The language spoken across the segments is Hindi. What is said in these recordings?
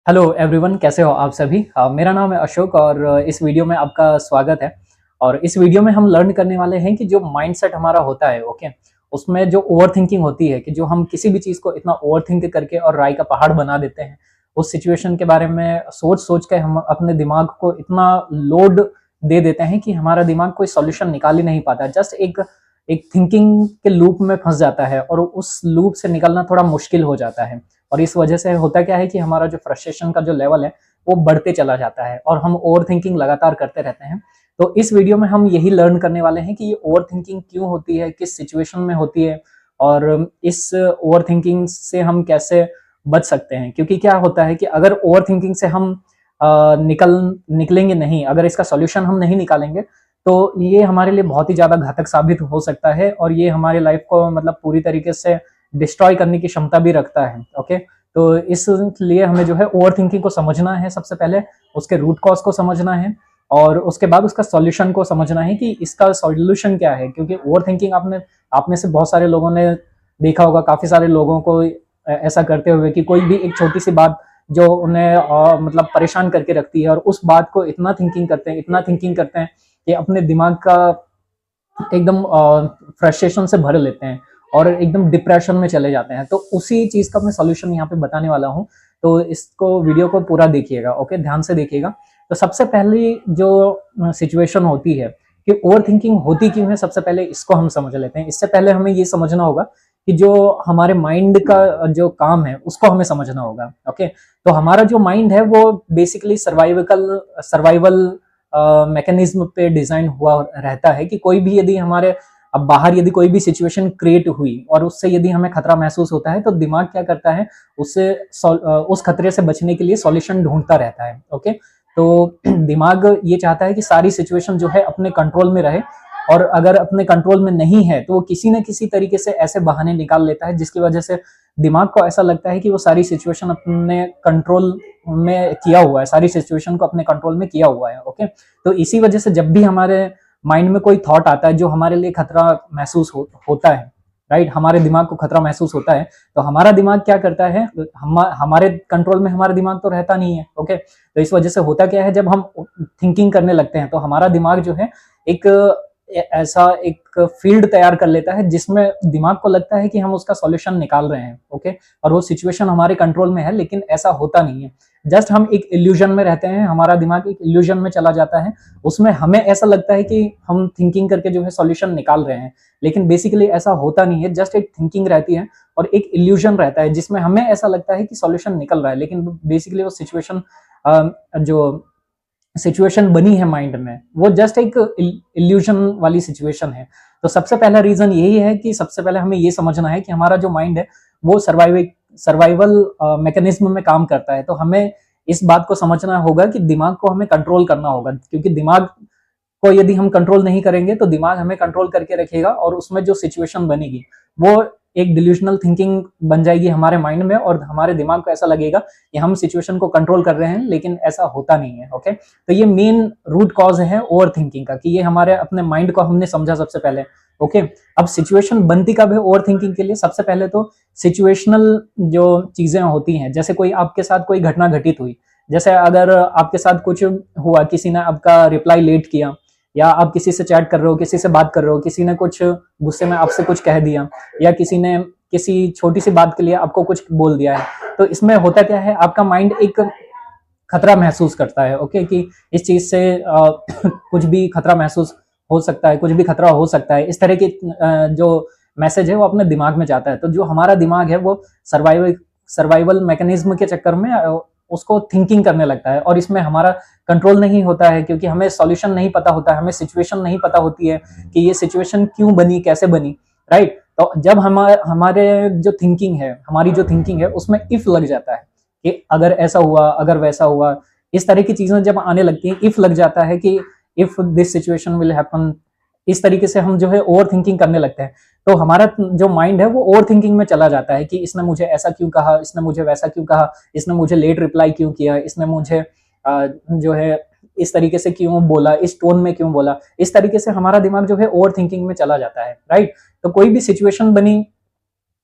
हेलो एवरीवन, कैसे हो आप सभी। मेरा नाम है अशोक और इस वीडियो में आपका स्वागत है। और इस वीडियो में हम लर्न करने वाले हैं कि जो माइंडसेट हमारा होता है, ओके, उसमें जो ओवर थिंकिंग होती है कि जो हम किसी भी चीज़ को इतना ओवर थिंक करके और राय का पहाड़ बना देते हैं। उस सिचुएशन के बारे में सोच सोच के हम अपने दिमाग को इतना लोड दे देते हैं कि हमारा दिमाग कोई सॉल्यूशन निकाल ही नहीं पाता। जस्ट एक एक थिंकिंग के लूप में फंस जाता है और उस लूप से निकलना थोड़ा मुश्किल हो जाता है। और इस वजह से होता क्या है कि हमारा जो फ्रस्ट्रेशन का जो लेवल है वो बढ़ते चला जाता है और हम ओवर थिंकिंग लगातार करते रहते हैं। तो इस वीडियो में हम यही लर्न करने वाले हैं कि ये ओवर थिंकिंग क्यों होती है, किस सिचुएशन में होती है और इस ओवर थिंकिंग से हम कैसे बच सकते हैं। क्योंकि क्या होता है कि अगर ओवर थिंकिंग से हम निकलेंगे नहीं, अगर इसका सॉल्यूशन हम नहीं निकालेंगे तो ये हमारे लिए बहुत ही ज्यादा घातक साबित हो सकता है और ये हमारे लाइफ को मतलब पूरी तरीके से डिस्ट्रॉय करने की क्षमता भी रखता है। ओके, तो इसलिए हमें जो है ओवर थिंकिंग को समझना है सबसे पहले, उसके रूट कॉज को समझना है और उसके बाद उसका सॉल्यूशन को समझना है कि इसका सॉल्यूशन क्या है। क्योंकि ओवर थिंकिंग आपने आप में से बहुत सारे लोगों ने देखा होगा, काफी सारे लोगों को ऐसा करते हुए कि कोई भी एक छोटी सी बात जो उन्हें मतलब परेशान करके रखती है और उस बात को इतना थिंकिंग करते हैं, इतना थिंकिंग करते हैं कि अपने दिमाग का एकदम फ्रस्ट्रेशन से भर लेते हैं और एकदम डिप्रेशन में चले जाते हैं। तो उसी चीज का मैं सॉल्यूशन यहाँ पे बताने वाला हूँ। तो इसको वीडियो को पूरा देखिएगा, ओके, ध्यान से देखिएगा। तो सबसे पहली जो सिचुएशन होती है कि ओवर थिंकिंग होती क्यों है, सबसे पहले इसको हम समझ लेते हैं। इससे पहले हमें ये समझना होगा कि जो हमारे माइंड का जो काम है उसको हमें समझना होगा। ओके, तो हमारा जो माइंड है वो बेसिकली सर्वाइवल मैकेनिज्म पे डिजाइन हुआ रहता है कि कोई भी यदि हमारे अब बाहर यदि कोई भी सिचुएशन क्रिएट हुई और उससे यदि हमें खतरा महसूस होता है तो दिमाग क्या करता है, उससे उस खतरे से बचने के लिए सॉल्यूशन ढूंढता रहता है। ओके, तो दिमाग ये चाहता है कि सारी सिचुएशन जो है अपने कंट्रोल में रहे और अगर अपने कंट्रोल में नहीं है तो वो किसी न किसी तरीके से ऐसे बहाने निकाल लेता है जिसकी वजह से दिमाग को ऐसा लगता है कि वो सारी सिचुएशन अपने कंट्रोल में किया हुआ है, सारी सिचुएशन को अपने कंट्रोल में किया हुआ है। ओके, तो इसी वजह से जब भी हमारे माइंड में कोई थॉट आता है जो हमारे लिए खतरा महसूस होता है, राइट, हमारे दिमाग को खतरा महसूस होता है तो हमारा दिमाग क्या करता है, हमारे कंट्रोल में हमारा दिमाग तो रहता नहीं है। ओके, तो इस वजह से होता क्या है, जब हम थिंकिंग करने लगते हैं तो हमारा दिमाग जो है एक ऐसा एक फील्ड तैयार कर लेता है जिसमें दिमाग को लगता है कि हम उसका सॉल्यूशन निकाल रहे हैं। ओके, और वो सिचुएशन हमारे कंट्रोल में है लेकिन ऐसा होता नहीं है। जस्ट हम एक इल्यूजन में रहते हैं, हमारा दिमाग एक इल्यूजन में चला जाता है, उसमें हमें ऐसा लगता है कि हम थिंकिंग करके जो है सॉल्यूशन निकाल रहे हैं, लेकिन बेसिकली ऐसा होता नहीं है। जस्ट एक थिंकिंग रहती है और एक इल्यूजन रहता है जिसमें हमें ऐसा लगता है कि सॉल्यूशन निकल रहा है, लेकिन बेसिकली वो जो सिचुएशन बनी है माइंड में वो जस्ट एक इल्यूजन वाली सिचुएशन है। तो सबसे पहला रीजन यही है कि सबसे पहले हमें ये समझना है कि हमारा जो माइंड है वो सर्वाइवल मैकेनिज्म में काम करता है। तो हमें इस बात को समझना होगा कि दिमाग को हमें कंट्रोल करना होगा, क्योंकि दिमाग को यदि हम कंट्रोल नहीं करेंगे तो दिमाग हमें कंट्रोल करके रखेगा और उसमें जो सिचुएशन बनेगी वो एक डिल्यूजनल थिंकिंग बन जाएगी हमारे माइंड में और हमारे दिमाग को ऐसा लगेगा कि हम सिचुएशन को कंट्रोल कर रहे हैं, लेकिन ऐसा होता नहीं है। ओके, तो ये मेन रूट कॉज है ओवर थिंकिंग का कि ये हमारे अपने माइंड को हमने समझा सबसे पहले। ओके, अब सिचुएशन बनती कब है ओवर थिंकिंग के लिए, सबसे पहले तो सिचुएशनल जो चीजें होती हैं, जैसे कोई आपके साथ कोई घटना घटित हुई, जैसे अगर आपके साथ कुछ हुआ, किसी ने आपका रिप्लाई लेट किया या आप किसी से चैट कर रहे हो, किसी से बात कर रहे हो, किसी ने कुछ गुस्से में आपसे कुछ कह दिया या किसी ने किसी छोटी सी बात के लिए आपको कुछ बोल दिया है, तो इसमें होता क्या है, आपका माइंड एक खतरा महसूस करता है। ओके, कि इस चीज से कुछ भी खतरा महसूस हो सकता है, कुछ भी खतरा हो सकता है, इस तरह की जो मैसेज है वो अपने दिमाग में जाता है। तो जो हमारा दिमाग है वो सर्वाइवल मैकेनिज्म के चक्कर में उसको थिंकिंग करने लगता है और इसमें हमारा कंट्रोल नहीं होता है, क्योंकि हमें सॉल्यूशन नहीं पता होता है, हमें सिचुएशन नहीं पता होती है कि ये सिचुएशन क्यों बनी, कैसे बनी, राइट। तो जब हमारे जो थिंकिंग है, हमारी जो थिंकिंग है उसमें इफ लग जाता है कि अगर ऐसा हुआ, अगर वैसा हुआ, इस तरह की चीजें जब आने लगती हैं, इफ लग जाता है कि if this situation will happen, इस तरीके से हम जो है ओवर थिंकिंग करने लगते हैं। तो हमारा जो माइंड है वो ओवर थिंकिंग में चला जाता है कि इसने मुझे ऐसा क्यों कहा, इसने मुझे वैसा क्यों कहा, इसने मुझे लेट रिप्लाई क्यों किया, इसने मुझे जो है इस तरीके से क्यों बोला, इस टोन में क्यों बोला, इस तरीके से हमारा दिमाग जो है ओवर थिंकिंग में चला जाता है, राइट। तो कोई भी सिचुएशन बनी,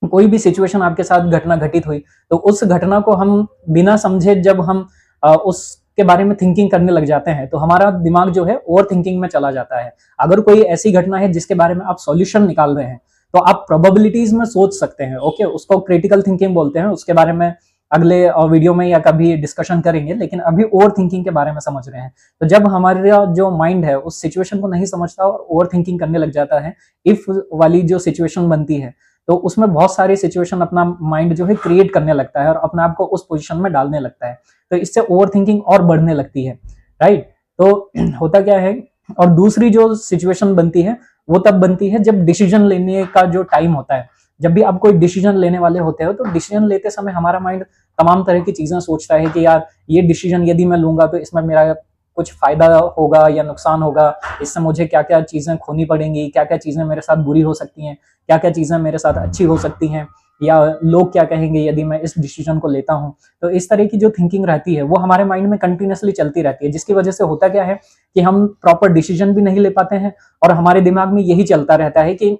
कोई भी सिचुएशन आपके साथ घटना घटित हुई, तो उस घटना को हम बिना समझे जब हम उसके बारे में थिंकिंग करने लग जाते हैं, तो हमारा दिमाग जो है ओवर थिंकिंग में चला जाता है। अगर कोई ऐसी घटना है जिसके बारे में आप सॉल्यूशन निकाल रहे हैं, तो आप प्रोबेबिलिटीज में सोच सकते हैं, ओके, उसको क्रिटिकल थिंकिंग बोलते हैं। उसके बारे में अगले वीडियो में या कभी डिस्कशन करेंगे, लेकिन अभी ओवर थिंकिंग के बारे में समझ रहे हैं। तो जब हमारा जो माइंड है उस सिचुएशन को नहीं समझता और ओवर थिंकिंग करने लग जाता है, इफ वाली जो सिचुएशन बनती है, तो उसमें बहुत सारी सिचुएशन अपना माइंड जो है क्रिएट करने लगता है और अपने आप को उस पोजीशन में डालने लगता है। तो इससे ओवर थिंकिंग और बढ़ने लगती है, राइट। तो होता क्या है, और दूसरी जो सिचुएशन बनती है वो तब बनती है जब डिसीजन लेने का जो टाइम होता है। जब भी आप कोई डिसीजन लेने वाले होते हो, तो डिसीजन लेते समय हमारा माइंड तमाम तरह की चीजें सोचता है कि यार ये डिसीजन यदि मैं लूंगा तो इसमें मेरा कुछ फायदा होगा या नुकसान होगा, इससे मुझे क्या क्या चीजें खोनी पड़ेंगी, क्या क्या चीजें मेरे साथ बुरी हो सकती हैं, क्या क्या चीजें मेरे साथ अच्छी हो सकती हैं, या लोग क्या कहेंगे यदि मैं इस डिसीजन को लेता हूं। तो इस तरह की जो थिंकिंग रहती है वो हमारे माइंड में कंटिन्यूसली चलती रहती है, जिसकी वजह से होता क्या है कि हम प्रॉपर डिसीजन भी नहीं ले पाते हैं, और हमारे दिमाग में यही चलता रहता है कि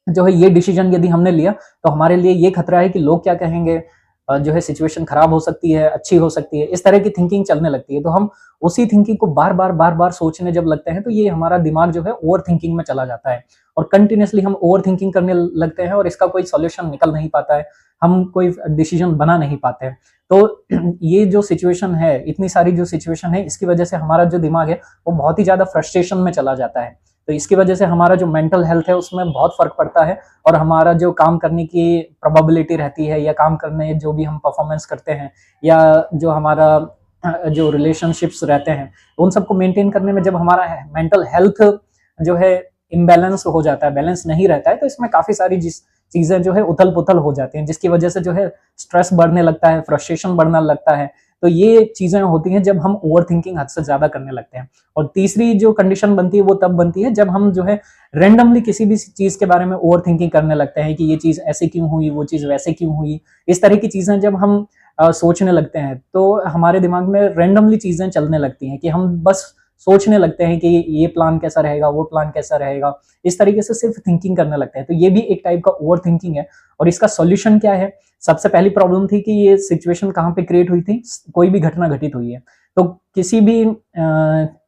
जो है ये डिसीजन यदि हमने लिया तो हमारे लिए ये खतरा है कि लोग क्या कहेंगे, जो है सिचुएशन खराब हो सकती है, अच्छी हो सकती है, इस तरह की थिंकिंग चलने लगती है। तो हम उसी थिंकिंग को बार बार सोचने जब लगते हैं, तो ये हमारा दिमाग जो है ओवर थिंकिंग में चला जाता है, और कंटिन्यूसली हम ओवर थिंकिंग करने लगते हैं और इसका कोई सॉल्यूशन निकल नहीं पाता है, हम कोई डिसीजन बना नहीं पाते हैं। तो ये जो सिचुएशन है, इतनी सारी जो सिचुएशन है, इसकी वजह से हमारा जो दिमाग है वो बहुत ही ज्यादा फ्रस्ट्रेशन में चला जाता है। तो इसकी वजह से हमारा जो मेंटल हेल्थ है उसमें बहुत फर्क पड़ता है, और हमारा जो काम करने की प्रोबेबिलिटी रहती है, या काम करने जो भी हम परफॉर्मेंस करते हैं, या जो हमारा जो रिलेशनशिप्स रहते हैं, उन सबको मेंटेन करने में जब हमारा मेंटल हेल्थ जो है इम्बैलेंस हो जाता है, बैलेंस नहीं रहता है, तो इसमें काफी सारी चीजें जो है उथल पुथल हो जाती हैं, जिसकी वजह से जो है स्ट्रेस बढ़ने लगता है, फ्रस्ट्रेशन बढ़ने लगता है। तो ये चीजें होती हैं जब हम ओवर थिंकिंग हद से ज्यादा करने लगते हैं। और तीसरी जो कंडीशन बनती है वो तब बनती है जब हम जो है रेंडमली किसी भी चीज के बारे में ओवर थिंकिंग करने लगते हैं कि ये चीज ऐसे क्यों हुई, वो चीज वैसे क्यों हुई। इस तरह की चीजें जब हम सोचने लगते हैं, तो हमारे दिमाग में रेंडमली चीजें चलने लगती हैं कि हम बस सोचने लगते हैं कि ये प्लान कैसा रहेगा, वो प्लान कैसा रहेगा, इस तरीके से सिर्फ थिंकिंग करने लगते हैं। तो ये भी एक टाइप का ओवर थिंकिंग है। और इसका सॉल्यूशन क्या है? सबसे पहली प्रॉब्लम थी कि ये सिचुएशन कहाँ पे क्रिएट हुई थी, कोई भी घटना घटित हुई है। तो किसी भी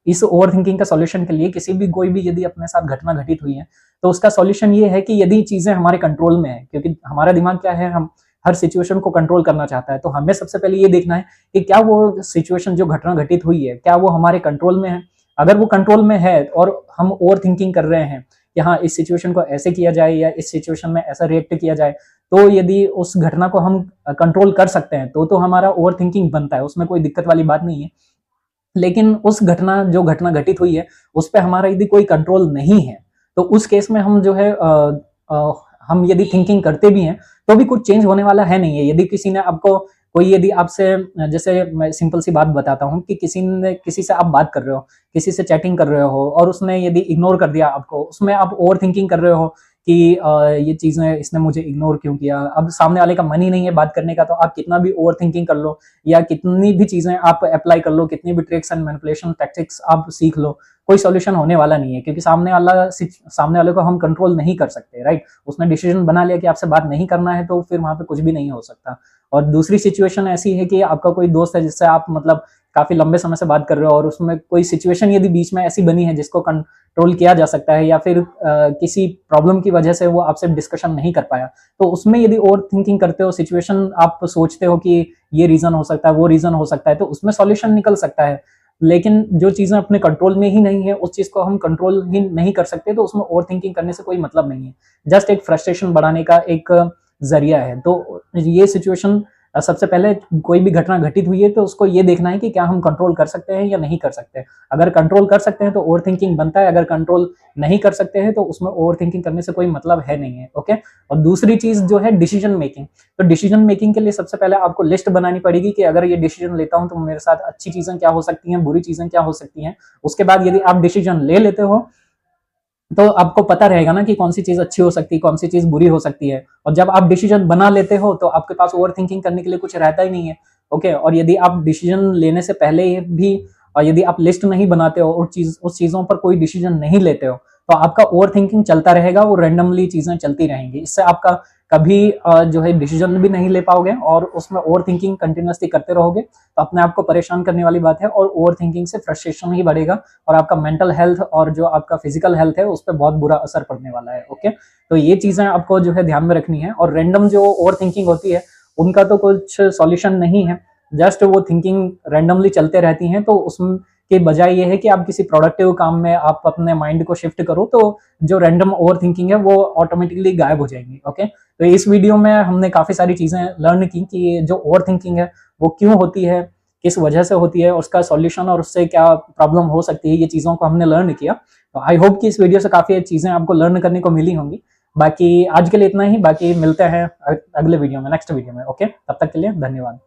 इस ओवर थिंकिंग का सॉल्यूशन के लिए किसी भी कोई भी यदि अपने साथ घटना घटित हुई है, तो उसका सॉल्यूशन ये है कि यदि चीजें हमारे कंट्रोल में है, क्योंकि हमारा दिमाग क्या है, हम हर सिचुएशन को कंट्रोल करना चाहता है, तो हमें सबसे पहले ये देखना है कि क्या वो सिचुएशन जो घटना घटित हुई है, क्या वो हमारे कंट्रोल में है। अगर वो कंट्रोल में है और हम ओवर थिंकिंग कर रहे हैं कि हाँ इस सिचुएशन को ऐसे किया जाए या इस सिचुएशन में ऐसा रिएक्ट किया जाए, तो यदि उस घटना को हम कंट्रोल कर सकते हैं तो हमारा ओवर थिंकिंग बनता है, उसमें कोई दिक्कत वाली बात नहीं है। लेकिन उस घटना जो घटना घटित हुई है उस पर हमारा यदि कोई कंट्रोल नहीं है, तो उस केस में हम जो है हम यदि थिंकिंग करते भी हैं तो भी कुछ चेंज होने वाला है नहीं है। यदि किसी ने आपको कोई यदि आपसे, जैसे मैं सिंपल सी बात बताता हूँ कि किसी से आप बात कर रहे हो, किसी से चैटिंग कर रहे हो, और उसने यदि इग्नोर कर दिया आपको, उसमें आप ओवर थिंकिंग कर रहे हो कि ये चीजें इसने मुझे इग्नोर क्यों किया। अब सामने वाले का मन ही नहीं है बात करने का, तो आप कितना भी ओवर थिंकिंग कर लो या कितनी भी चीजें आप अप्लाई कर लो, कितनी भी ट्रिक्स एंड मैनिपुलेशन टैक्टिक्स आप सीख लो, कोई सॉल्यूशन होने वाला नहीं है, क्योंकि सामने वाले को हम कंट्रोल नहीं कर सकते, राइट। उसने डिसीजन बना लिया कि आपसे बात नहीं करना है, तो फिर वहां पे कुछ भी नहीं हो सकता। और दूसरी सिचुएशन ऐसी है कि आपका कोई दोस्त है जिससे आप मतलब काफी लंबे समय से बात कर रहे हो, और उसमें कोई सिचुएशन यदि बीच में ऐसी बनी है जिसको कंट्रोल किया जा सकता है, या फिर किसी प्रॉब्लम की वजह से वो आपसे डिस्कशन नहीं कर पाया, तो उसमें यदि ओवर थिंकिंग करते हो, सिचुएशन आप सोचते हो कि ये रीजन हो सकता है, वो रीजन हो सकता है, तो उसमें सॉल्यूशन निकल सकता है। लेकिन जो चीजें अपने कंट्रोल में ही नहीं है, उस चीज को हम कंट्रोल ही नहीं कर सकते, तो उसमें ओवर थिंकिंग करने से कोई मतलब नहीं है, जस्ट एक फ्रस्ट्रेशन बढ़ाने का एक जरिया है। तो ये सिचुएशन, सबसे पहले कोई भी घटना घटित हुई है तो उसको ये देखना है कि क्या हम कंट्रोल कर सकते हैं या नहीं कर सकते। अगर कंट्रोल कर सकते हैं तो ओवर थिंकिंग बनता है, अगर कंट्रोल नहीं कर सकते हैं तो उसमें ओवर थिंकिंग करने से कोई मतलब है नहीं है, ओके। और दूसरी चीज जो है डिसीजन मेकिंग, तो डिसीजन मेकिंग के लिए सबसे पहले आपको लिस्ट बनानी पड़ेगी कि अगर ये डिसीजन लेता हूं तो मेरे साथ अच्छी चीजें क्या हो सकती हैं, बुरी चीजें क्या हो सकती हैं। उसके बाद यदि आप डिसीजन ले लेते हो तो आपको पता रहेगा ना कि कौन सी चीज अच्छी हो सकती है, कौन सी चीज बुरी हो सकती है। और जब आप डिसीजन बना लेते हो तो आपके पास ओवर थिंकिंग करने के लिए कुछ रहता ही नहीं है, ओके। और यदि आप डिसीजन लेने से पहले भी यदि आप लिस्ट नहीं बनाते हो और उस चीजों पर कोई डिसीजन नहीं लेते हो, तो आपका ओवर थिंकिंग चलता रहेगा, वो रेंडमली चीजें चलती रहेंगी। इससे आपका कभी जो है डिसीजन भी नहीं ले पाओगे और उसमें ओवर थिंकिंग कंटिन्यूसली करते रहोगे तो अपने आप को परेशान करने वाली बात है, और ओवर थिंकिंग से फ्रस्ट्रेशन ही बढ़ेगा और आपका मेंटल हेल्थ और जो आपका फिजिकल हेल्थ है उस पर बहुत बुरा असर पड़ने वाला है। ओके, तो ये चीजें आपको जो है ध्यान में रखनी है। और रैंडम जो ओवर थिंकिंग होती है उनका तो कुछ सॉल्यूशन नहीं है, जस्ट वो थिंकिंग रैंडमली चलते रहती हैं। तो उसके बजाय ये है कि आप किसी प्रोडक्टिव काम में आप अपने माइंड को शिफ्ट करो तो जो रैंडम ओवर थिंकिंग है वो ऑटोमेटिकली गायब हो जाएंगी। ओके, तो इस वीडियो में हमने काफी सारी चीजें लर्न की कि जो ओवर थिंकिंग है वो क्यों होती है, किस वजह से होती है, उसका सॉल्यूशन और उससे क्या प्रॉब्लम हो सकती है, ये चीजों को हमने लर्न किया। तो आई होप कि इस वीडियो से काफी चीजें आपको लर्न करने को मिली होंगी। बाकी आज के लिए इतना ही, बाकी मिलते हैं अगले वीडियो में, नेक्स्ट वीडियो में। ओके, तब तक के लिए धन्यवाद।